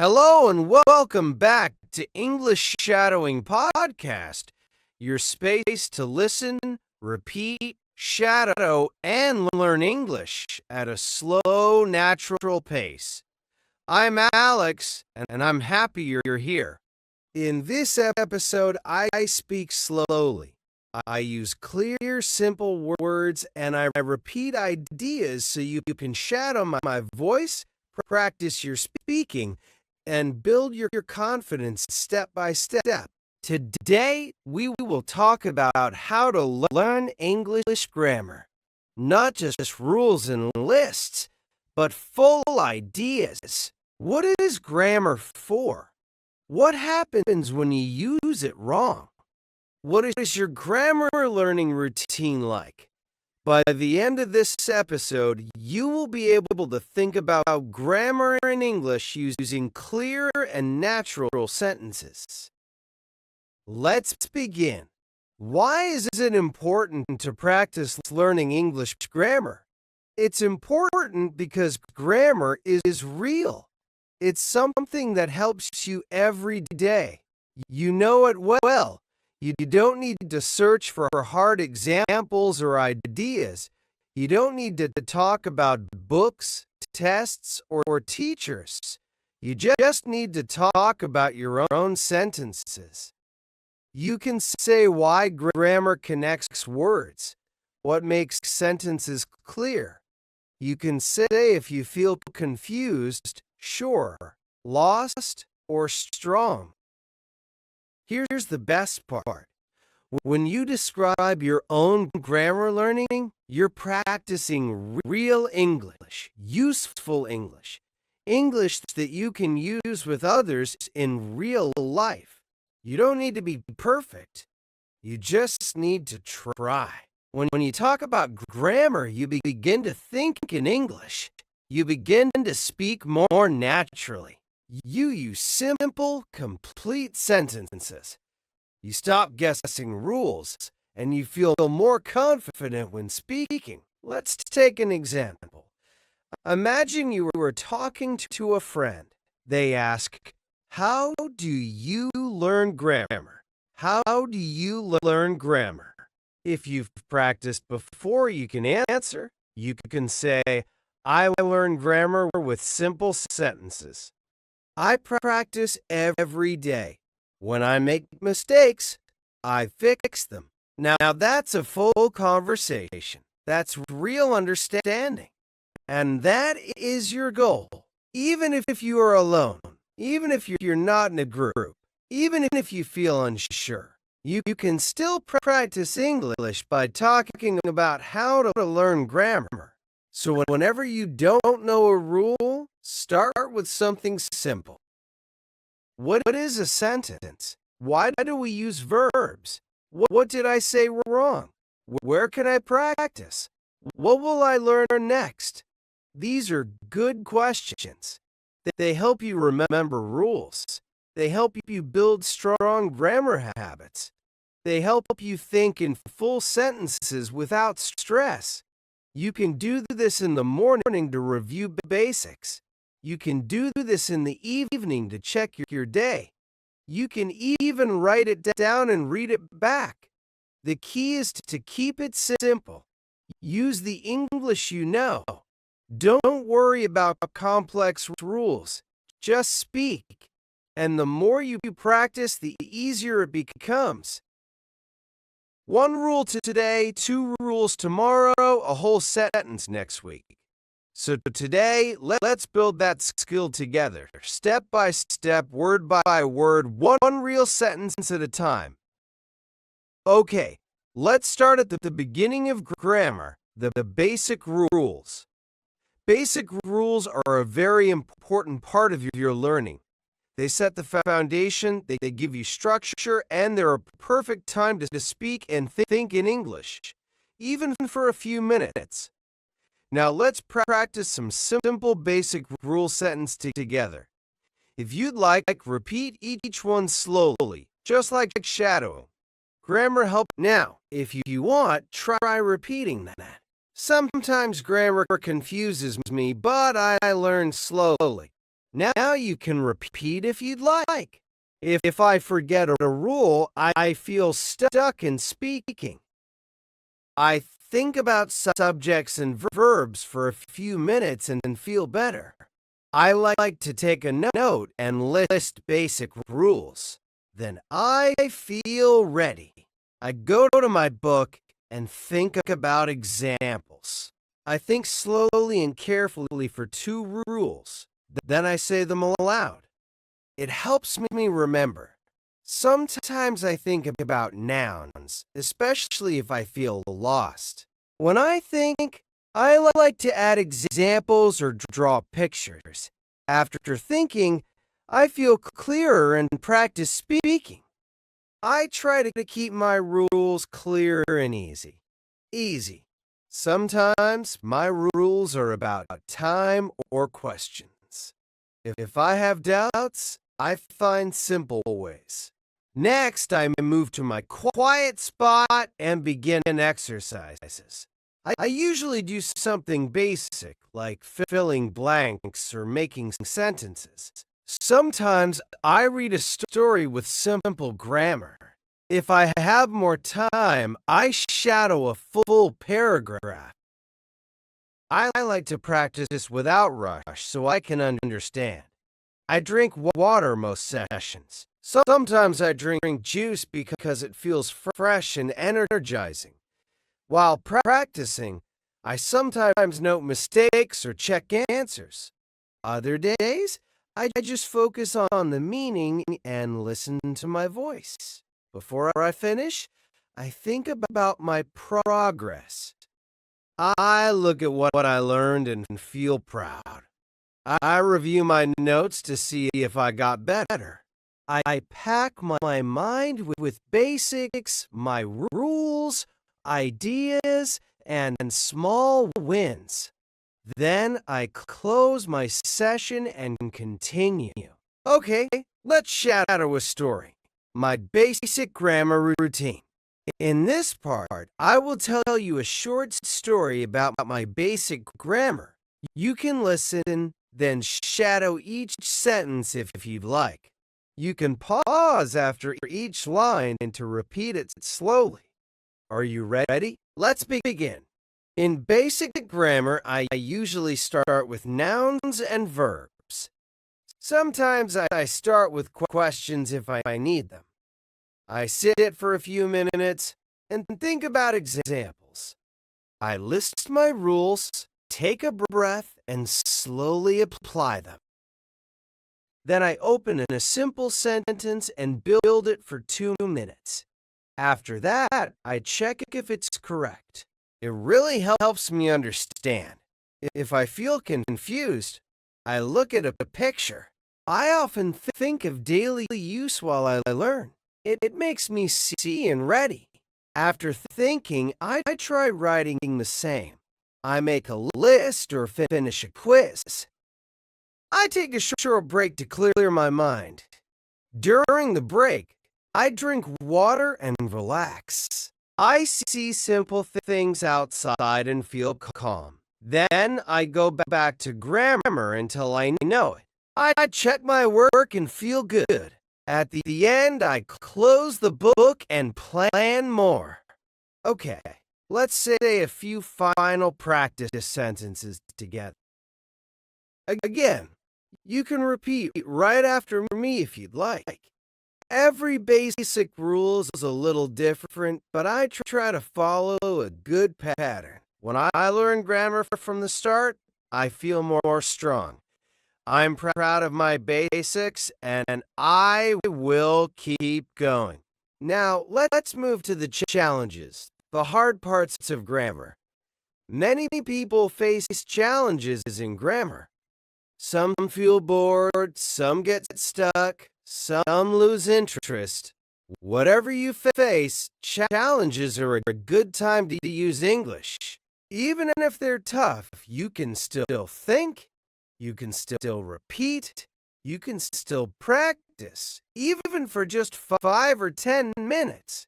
Hello and welcome back to English Shadowing Podcast, your space to listen, repeat, shadow, and learn English at a slow, natural pace. I'm Alex, and I'm happy you're here. In this episode, I speak slowly. I use clear, simple words, and I repeat ideas so you can shadow my voice, practice your speaking, and build your confidence step by step. Today, we will talk about how to learn English grammar. Not just rules and lists, but full ideas. What is grammar for? What happens when you use it wrong? What is your grammar learning routine like? By the end of this episode, you will be able to think about grammar in English using clear and natural sentences. Let's begin. Why is it important to practice learning English grammar? It's important because grammar is real. It's something that helps you every day. You know it well. You don't need to search for hard examples or ideas. You don't need to talk about books, tests, or teachers. You just need to talk about your own sentences. You can say why grammar connects words, what makes sentences clear. You can say if you feel confused, sure, lost, or strong. Here's the best part. When you describe your own grammar learning, you're practicing real English, useful English, English that you can use with others in real life. You don't need to be perfect. You just need to try. When you talk about grammar, you begin to think in English. You begin to speak more naturally. You use simple, complete sentences. You stop guessing rules, and you feel more confident when speaking. Let's take an example. Imagine you were talking to a friend. They ask, "How do you learn grammar? How do you learn grammar?" If you've practiced before, you can answer. You can say, "I learn grammar with simple sentences. I practice every day. When I make mistakes, I fix them." Now that's a full conversation. That's real understanding. And that is your goal. Even if you are alone, even if you're not in a group, even if you feel unsure, you can still practice English by talking about how to learn grammar. So whenever you don't know a rule, start with something simple. What is a sentence? Why do we use verbs? What did I say wrong? Where can I practice? What will I learn next? These are good questions. They help you remember rules. They help you build strong grammar habits. They help you think in full sentences without stress. You can do this in the morning to review basics. You can do this in the evening to check your day. You can even write it down and read it back. The key is to keep it simple. Use the English you know. Don't worry about complex rules. Just speak. And the more you practice, the easier it becomes. 1 rule today, 2 rules tomorrow, a whole sentence next week. So today, let's build that skill together, step by step, word by word, one real sentence at a time. Okay, let's start at the beginning of grammar, the basic rules. Basic rules are a very important part of your learning. They set the foundation, they give you structure, and they're a perfect time to speak and think in English, even for a few minutes. Now let's practice some simple basic rule sentence together. If you'd like, repeat each one slowly, just like shadowing. Grammar help. Now, if you want, try repeating that. Sometimes grammar confuses me, but I learn slowly. Now you can repeat if you'd like. If I forget a rule, I feel stuck in speaking. I think about subjects and verbs for a few minutes and feel better. I like to take a note and list basic rules. Then I feel ready. I go to my book and think about examples. I think slowly and carefully for 2 rules. Then I say them aloud. It helps me remember. Sometimes I think about nouns, especially if I feel lost. When I think, I like to add examples or draw pictures. After thinking, I feel clearer and practice speaking. I try to keep my rules clear and easy. Easy. Sometimes my rules are about time or questions. If I have doubts, I find simple ways. Next, I move to my quiet spot and begin exercises. I usually do something basic, like filling blanks or making sentences. Sometimes I read a story with simple grammar. If I have more time, I shadow a full paragraph. I like to practice without rush so I can understand. I drink water most sessions. Sometimes I drink juice because it feels fresh and energizing. While practicing, I sometimes note mistakes or check answers. Other days, I just focus on the meaning and listen to my voice. Before I finish, I think about my progress. I look at what I learned and feel proud. I review my notes to see if I got better. I pack my mind with basics, my rules, ideas, and small wins. Then I close my session and continue. Okay, let's shadow a story. My basic grammar routine. In this part, I will tell you a short story about my basic grammar. You can listen, then shadow each sentence if you'd like. You can pause after each line and to repeat it slowly. Are you ready? Let's begin. In basic grammar, I usually start with nouns and verbs. Sometimes I start with questions if I need them. I sit for a few minutes and think about examples. I list my rules, take a breath, and slowly apply them. Then I open in a simple sentence and build it for 2 minutes. After that, I check if it's correct. It really helps me understand. If I feel confused, I look at a picture. I often think of daily use while I learn. It makes me see and ready. After thinking, I try writing the same. I make a list or finish a quiz. I take a short break to clear my mind. During the break, I drink water and relax. I see simple things outside and feel calm. Then I go back to grammar until I know it. I check my work and feel good. At the end, I close the book and plan more. Okay, let's say a few final practice sentences together. Again, you can repeat right after me if you'd like. Every basic rule is a little different, but I try to follow a good pattern. When I learn grammar from the start, I feel more strong. I'm proud of my basics, and I will keep going. Now, let's move to the challenges, the hard parts of grammar. Many people face challenges in grammar. Some feel bored, some get stuck, some lose interest. Whatever you face, challenges are a good time to use English. Even if they're tough, you can still think, you can still repeat, you can still practice, even for just 5 or 10 minutes.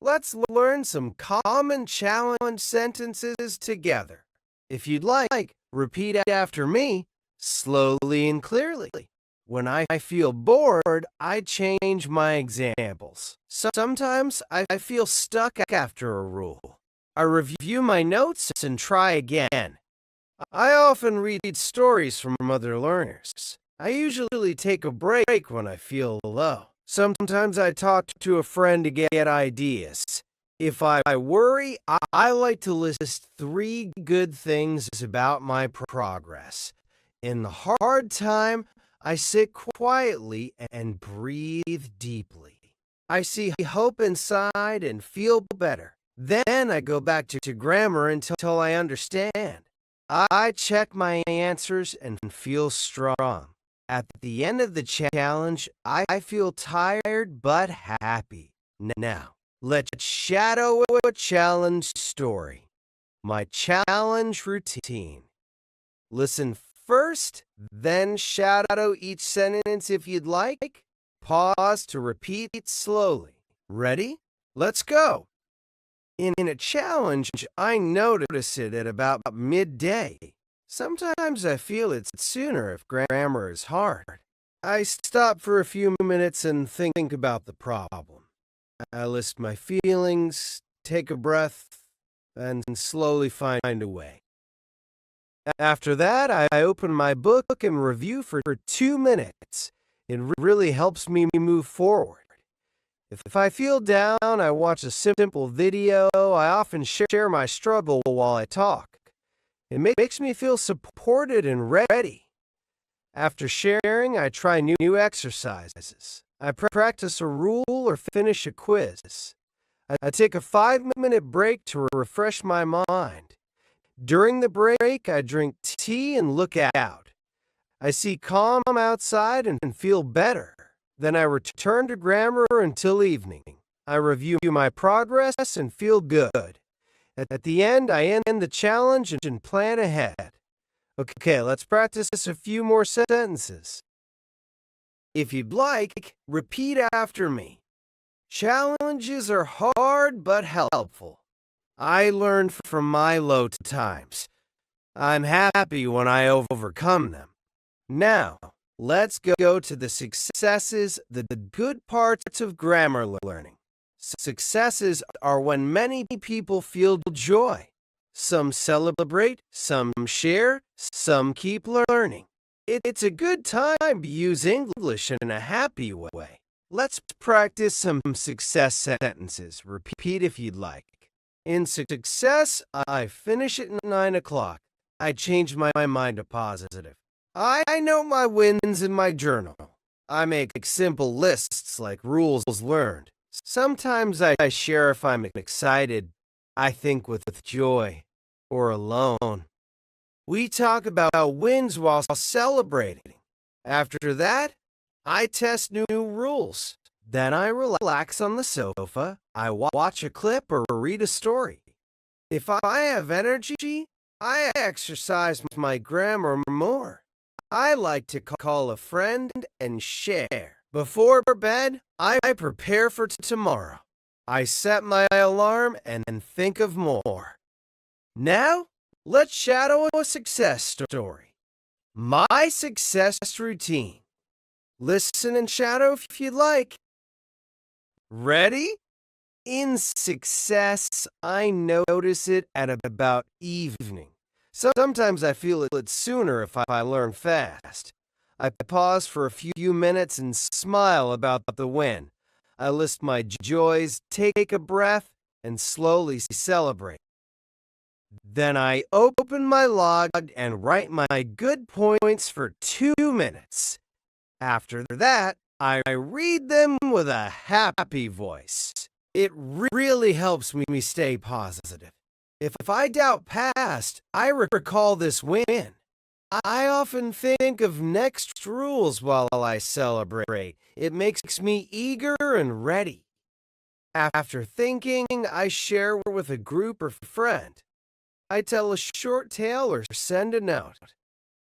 Let's learn some common challenge sentences together. If you'd like, repeat after me. slowly and clearly. When I feel bored, I change my examples. Sometimes I feel stuck after a rule. I review my notes and try again. I often read stories from other learners. I usually take a break when I feel low. Sometimes I talk to a friend to get ideas. If I worry, I like to list 3 good things about my progress. In the hard time, I sit quietly and breathe deeply. I see hope inside and feel better. Then I go back to grammar until I understand. I check my answers and feel strong. At the end of the challenge, I feel tired but happy. Now, let's shadow a challenge story. My challenge routine. Listen first, then shadow each sentence if you'd like. Pause to repeat it slowly. Ready? Let's go. In a challenge, I notice it at about midday. Sometimes I feel it sooner if grammar is hard. I stop for a few minutes and think about the problem. I list my feelings, take a breath, and slowly find a way. After that, I open my book and review for 2 minutes. It really helps me move forward. If I feel down, I watch a simple video. I often share my struggle while I talk. It makes me feel supported and ready. After sharing, I try new exercises. I practice a rule or finish a quiz. I take a 5-minute break to refresh my mind. During the break, I drink tea and look out. I see calm outside and feel better. Then I return to grammar until evening. I review my progress and feel good. At the end, I end the challenge and plan ahead. Okay, let's practice a few more sentences. If you'd like, repeat after me. Challenges are hard but helpful. I learn from my low times. I'm happy when I overcome them. Now, let's go to the successes, the good parts of grammar learning. Successes are when many people feel joy. Some celebrate, some share, some keep learning. It's a good time to use English in a happy way. Let's practice some success sentences. Repeat if you'd like. In success, I finish at 9 o'clock. I change my mind to positive. I note my wins in my journal. I make simple lists like rules learned. Sometimes I share if I'm excited, I think with joy, or alone. We talk about wins while celebrating. After that, I test new rules. Then I relax on the sofa. I watch a clip or read a story. If I have energy, I exercise my grammar more. I like to call a friend and share. Before bed, I prepare for tomorrow. I set my alarm and think of more. Now, let's shadow a success story. My success routine. Listen and shadow if you'd like. Ready? In success, I notice it at about evening. Sometimes I feel it sooner if I learn fast. I pause for a few minutes and smile about the win. I list my joys, take a breath, and slowly celebrate. Then I open my log and write my good points for 2 minutes. After that, I read them with a happy voice. It really helps me stay positive. If I doubt past, I recall this win. I often think of next rules while I celebrate. It makes me eager and ready. After thinking, I share with a group or friend. I tell a short tale or send a note.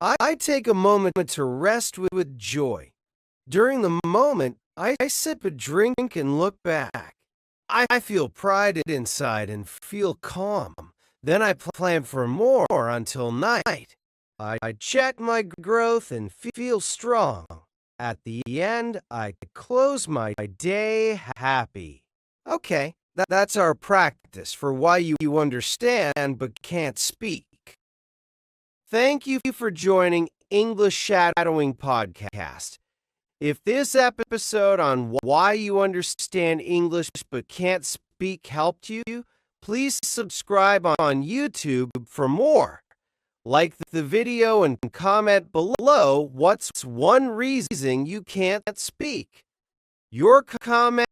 I take a moment to rest with joy. During the moment, I sip a drink and look back. I feel pride inside and feel calm. Then I plan for more until night. I check my growth and feel strong. At the end, I close my day happy. Okay, that's our practice for why you understand but can't speak. Thank you for joining English Shadowing Podcast. If this episode on why you understand English but can't speak helped you, please subscribe on YouTube for more. Like the video and comment below what's one reason you can't speak. Your comment